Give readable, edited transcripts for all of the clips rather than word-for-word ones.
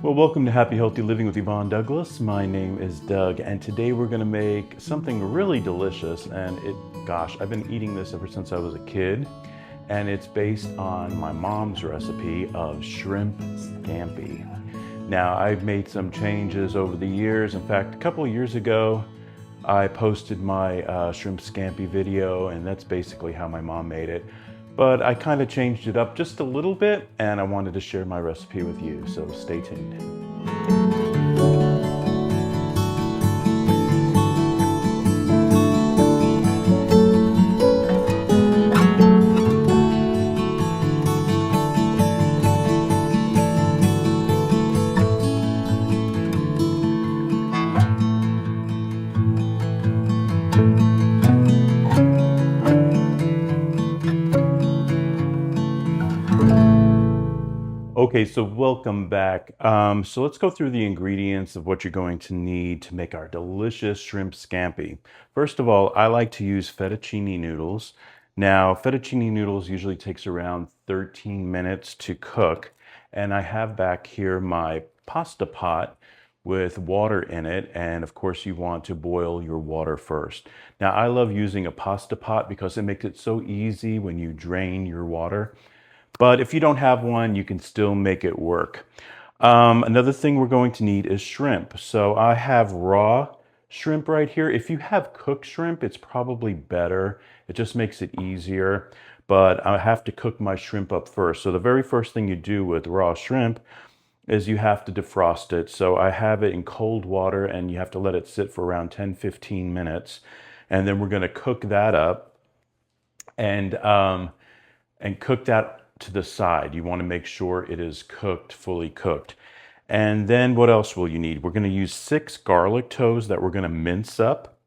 Well, welcome to Happy Healthy Living with Yvonne Douglas. My name is Doug, and today we're going to make something really delicious. Gosh, I've been eating this ever since I was a kid, and it's based on my mom's recipe of shrimp scampi. Now, I've made some changes over the years. In fact, a couple of years ago, I posted my shrimp scampi video, and that's basically how my mom made it. But I kind of changed it up just a little bit, and I wanted to share my recipe with you, so stay tuned. Okay, so welcome back. So let's go through the ingredients of what you're going to need to make our delicious shrimp scampi. First of all, I like to use fettuccine noodles. Now, fettuccine noodles usually takes around 13 minutes to cook, and I have back here my pasta pot with water in it, and of course you want to boil your water first. Now, I love using a pasta pot because it makes it so easy when you drain your water. But if you don't have one, you can still make it work. Another thing we're going to need is shrimp. So I have raw shrimp right here. If you have cooked shrimp, it's probably better. It just makes it easier. But I have to cook my shrimp up first. So the very first thing you do with raw shrimp is you have to defrost it. So I have it in cold water, and you have to let it sit for around 10-15 minutes. And then we're going to cook that up and cook that to the side. You want to make sure it is cooked, fully cooked. And then what else will you need? We're going to use 6 garlic toes that we're going to mince up.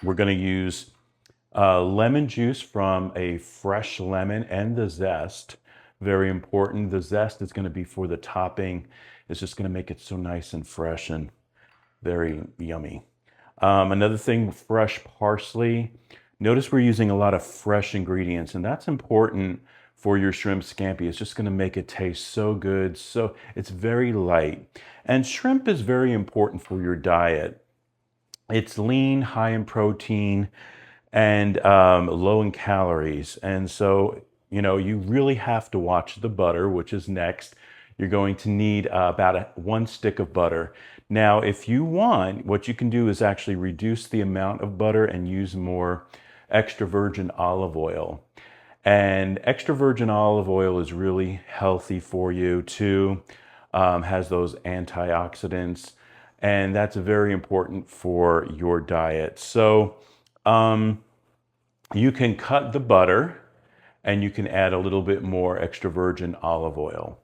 We're going to use lemon juice from a fresh lemon and the zest. Very important. The zest is going to be for the topping. It's just going to make it so nice and fresh and very yummy. Another thing, fresh parsley. Notice we're using a lot of fresh ingredients, and that's important for your shrimp scampi. It's just going to make it taste so good. So it's very light. And shrimp is very important for your diet. It's lean, high in protein, and low in calories. And so, you really have to watch the butter, which is next. You're going to need about 1 stick of butter. Now, if you want, what you can do is actually reduce the amount of butter and use more extra virgin olive oil. And extra virgin olive oil is really healthy for you too. Has those antioxidants, and that's very important for your diet. So you can cut the butter, and you can add a little bit more extra virgin olive oil.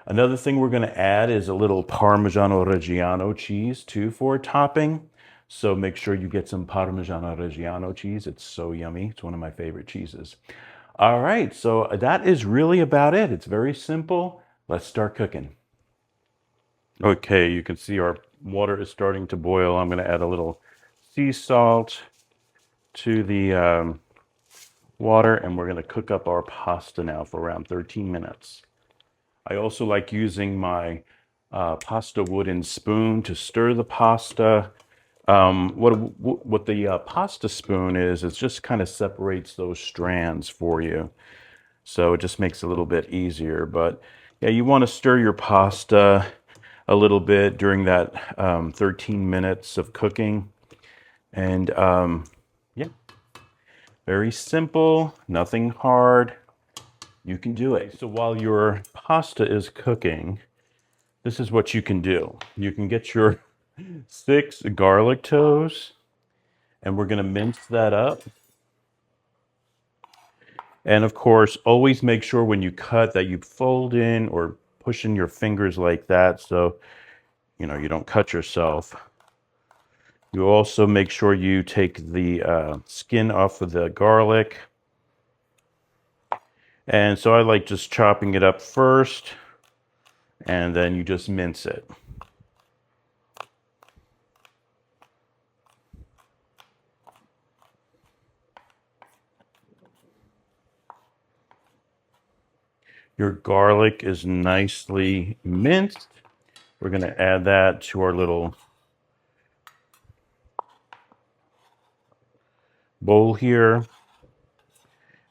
Another thing we're going to add is a little Parmigiano Reggiano cheese too for a topping. So make sure you get some Parmigiano Reggiano cheese. It's so yummy. It's one of my favorite cheeses. All right, so that is really about it. It's very simple. Let's start cooking. Okay, you can see our water is starting to boil. I'm going to add a little sea salt to the water, and we're going to cook up our pasta now for around 13 minutes. I also like using my pasta wooden spoon to stir the pasta. What the pasta spoon is, it just kind of separates those strands for you. So it just makes it a little bit easier. But yeah, you want to stir your pasta a little bit during that 13 minutes of cooking. And yeah, very simple, nothing hard. You can do it. So while your pasta is cooking, this is what you can do. You can get your 6 garlic toes, and we're going to mince that up. And of course, always make sure when you cut that you fold in or push in your fingers like that, so you don't cut yourself. You also make sure you take the skin off of the garlic. And so I like just chopping it up first, and then you just mince it. Your garlic is nicely minced. We're going to add that to our little bowl here.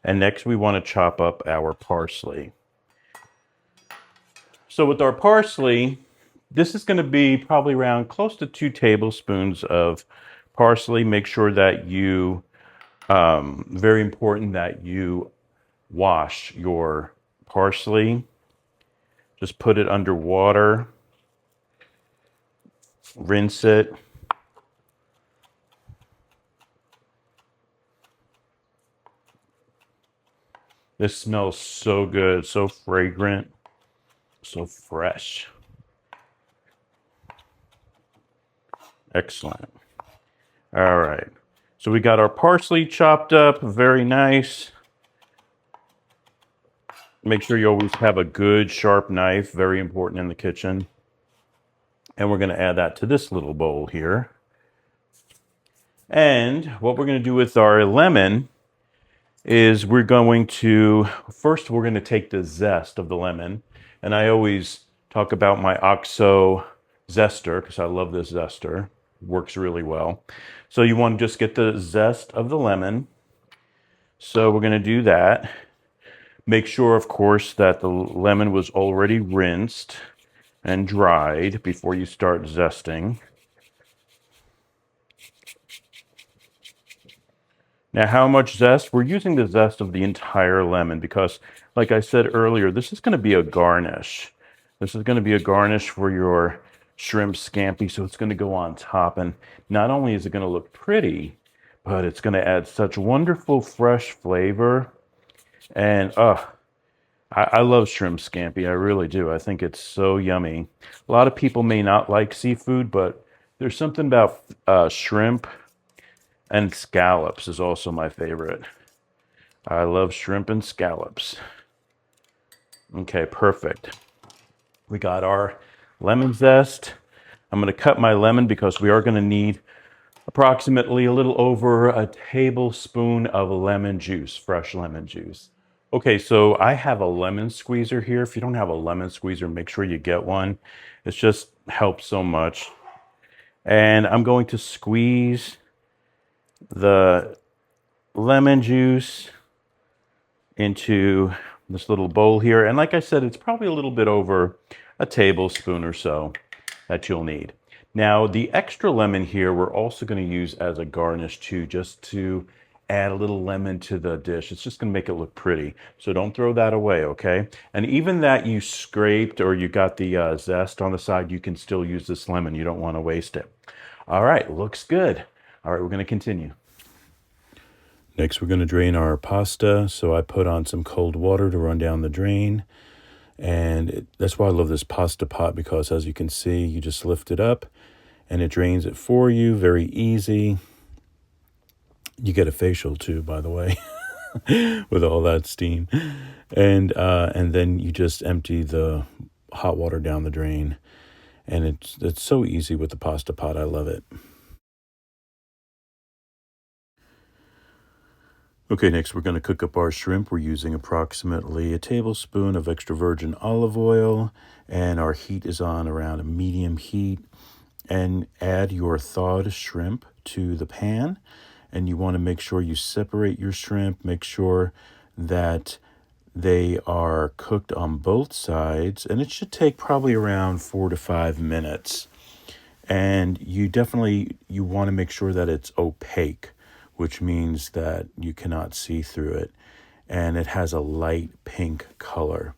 And next we want to chop up our parsley. So with our parsley, this is going to be probably around close to 2 tablespoons of parsley. Make sure that you, very important that you wash your parsley. Just put it under water, rinse it. This smells so good, so fragrant, so fresh. Excellent. All right. So we got our parsley chopped up, very nice. Make sure you always have a good sharp knife, very important in the kitchen. And we're going to add that to this little bowl here. And what we're going to do with our lemon is we're going to take the zest of the lemon. And I always talk about my OXO zester because I love this zester. It works really well. So you want to just get the zest of the lemon. So we're going to do that. Make sure, of course, that the lemon was already rinsed and dried before you start zesting. Now, how much zest? We're using the zest of the entire lemon because, like I said earlier, this is going to be a garnish. This is going to be a garnish for your shrimp scampi, so it's going to go on top. And not only is it going to look pretty, but it's going to add such wonderful fresh flavor. And I love shrimp scampi. I really do. I think it's so yummy. A lot of people may not like seafood, but there's something about shrimp. And scallops is also my favorite. I love shrimp and scallops. Okay, perfect. We got our lemon zest. I'm going to cut my lemon because we are going to need approximately a little over a tablespoon of lemon juice, fresh lemon juice. Okay, so I have a lemon squeezer here. If you don't have a lemon squeezer, make sure you get one. It just helps so much. And I'm going to squeeze the lemon juice into this little bowl here. And like I said, it's probably a little bit over a tablespoon or so that you'll need. Now, the extra lemon here, we're also going to use as a garnish too, just to add a little lemon to the dish. It's just going to make it look pretty. So don't throw that away, okay? And even that you scraped or you got the zest on the side, you can still use this lemon. You don't want to waste it. All right, looks good. All right, we're going to continue. Next, we're going to drain our pasta. So I put on some cold water to run down the drain. And that's why I love this pasta pot, because as you can see, you just lift it up and it drains it for you. Very easy. You get a facial too, by the way, with all that steam. And then you just empty the hot water down the drain. And it's so easy with the pasta pot. I love it. Okay, next we're going to cook up our shrimp. We're using approximately a tablespoon of extra virgin olive oil, and our heat is on around a medium heat. And add your thawed shrimp to the pan, and you want to make sure you separate your shrimp. Make sure that they are cooked on both sides, and it should take probably around 4 to 5 minutes. And you want to make sure that it's opaque, which means that you cannot see through it, and it has a light pink color.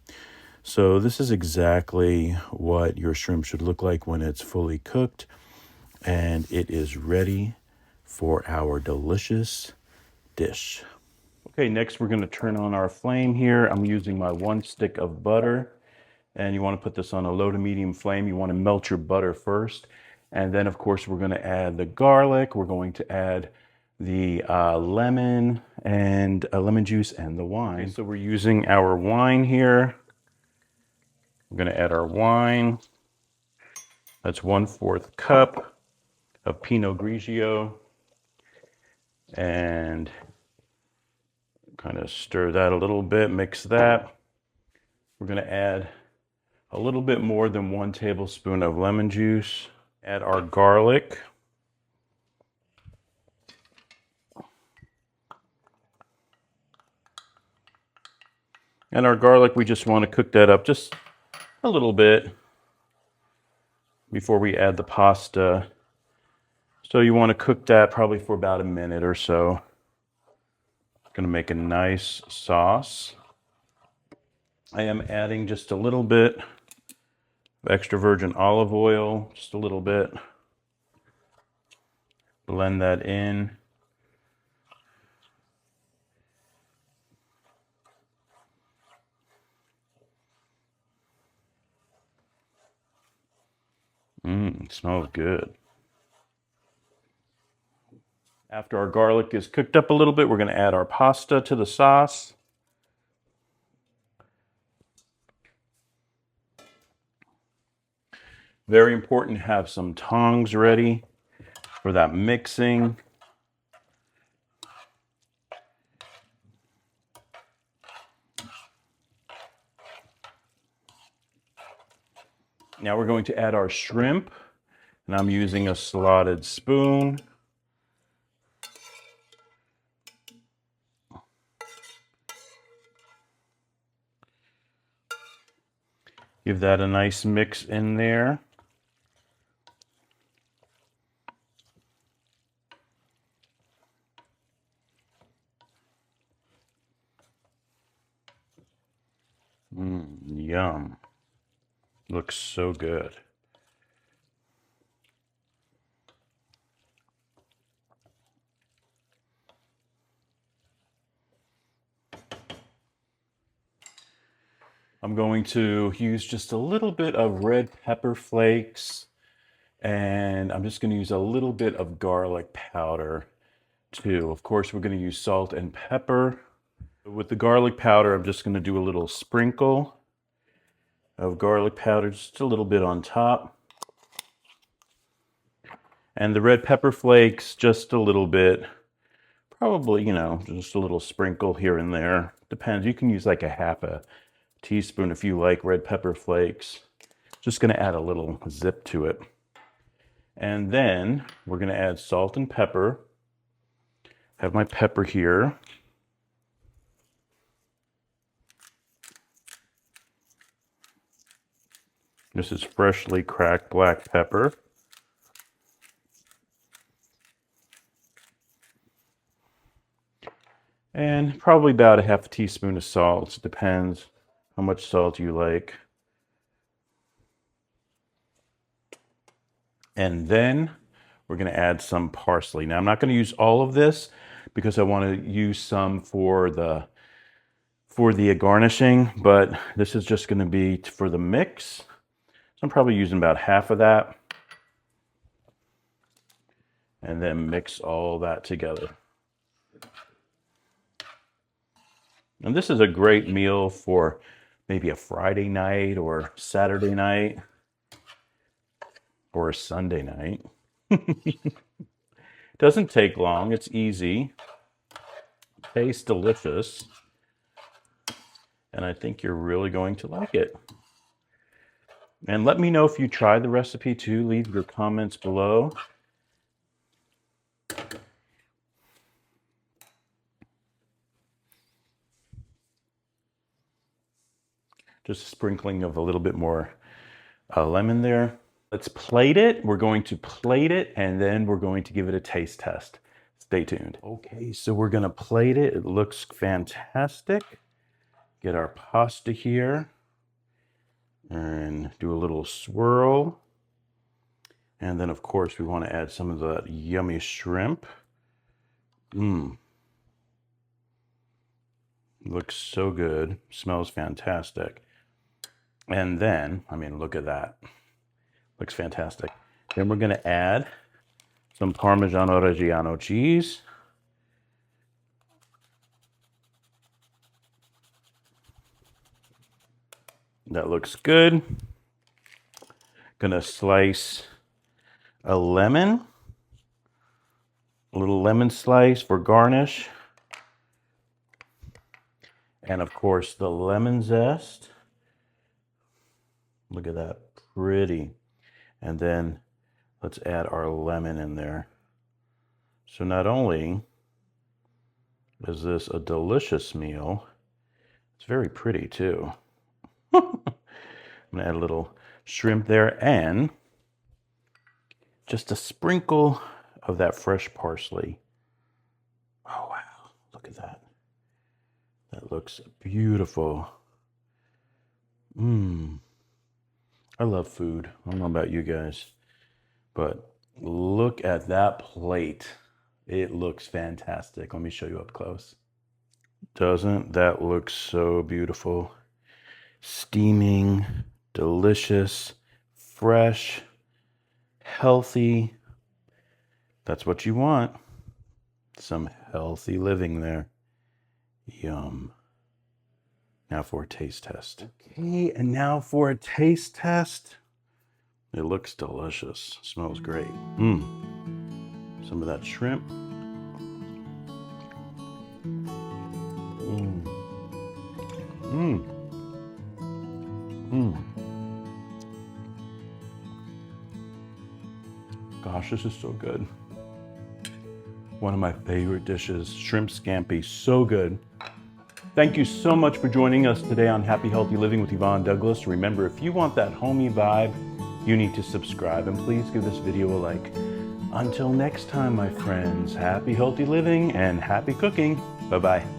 So this is exactly what your shrimp should look like when it's fully cooked, and it is ready for our delicious dish. Okay, next we're going to turn on our flame here. I'm using my 1 stick of butter, and you want to put this on a low to medium flame. You want to melt your butter first, and then of course we're going to add the garlic. We're going to add the lemon juice and the wine. Okay, so we're using our wine here. We're going to add our wine. That's 1/4 cup of Pinot Grigio. And kind of stir that a little bit, mix that. We're going to add a little bit more than 1 tablespoon of lemon juice. Add our garlic. And our garlic, we just want to cook that up just a little bit before we add the pasta. So you want to cook that probably for about a minute or so. Going to make a nice sauce. I am adding just a little bit of extra virgin olive oil, just a little bit. Blend that in. Smells good. After our garlic is cooked up a little bit, we're going to add our pasta to the sauce. Very important to have some tongs ready for that mixing. Now we're going to add our shrimp, and I'm using a slotted spoon. Give that a nice mix in there. Yum. Looks so good. I'm going to use just a little bit of red pepper flakes, and I'm just going to use a little bit of garlic powder too. Of course, we're going to use salt and pepper. With the garlic powder, I'm just going to do a little sprinkle of garlic powder, just a little bit on top. And the red pepper flakes, just a little bit. Probably, just a little sprinkle here and there. Depends. You can use like a half a teaspoon if you like red pepper flakes. Just going to add a little zip to it. And then we're going to add salt and pepper. Have my pepper here. This is freshly cracked black pepper. And probably about a half a teaspoon of salt. It depends how much salt you like. And then we're going to add some parsley. Now I'm not going to use all of this because I want to use some for the garnishing, but this is just going to be for the mix. So I'm probably using about half of that. And then mix all that together. And this is a great meal for maybe a Friday night or Saturday night or a Sunday night. Doesn't take long. It's easy. Tastes delicious. And I think you're really going to like it. And let me know if you tried the recipe too. Leave your comments below. Just a sprinkling of a little bit more lemon there. Let's plate it. We're going to plate it and then we're going to give it a taste test. Stay tuned. Okay, so we're going to plate it. It looks fantastic. Get our pasta here and do a little swirl. And then, of course, we want to add some of the yummy shrimp. Looks so good. Smells fantastic. And then, look at that. Looks fantastic. Then we're going to add some Parmigiano Reggiano cheese. That looks good. Gonna slice a lemon. A little lemon slice for garnish. And of course the lemon zest. Look at that, pretty. And then let's add our lemon in there. So not only is this a delicious meal, it's very pretty too. I'm gonna add a little shrimp there and just a sprinkle of that fresh parsley. Oh wow, look at that. That looks beautiful. I love food. I don't know about you guys, but look at that plate. It looks fantastic. Let me show you up close. Doesn't that look so beautiful? Steaming, delicious, fresh, healthy. That's what you want. Some healthy living there. Yum. Now for a taste test. Okay, and now for a taste test. It looks delicious. Smells great. Some of that shrimp. Gosh, this is so good. One of my favorite dishes, shrimp scampi, so good. Thank you so much for joining us today on Happy Healthy Living with Yvonne Douglas. Remember, if you want that homey vibe, you need to subscribe, and please give this video a like. Until next time, my friends, happy healthy living and happy cooking. Bye-bye.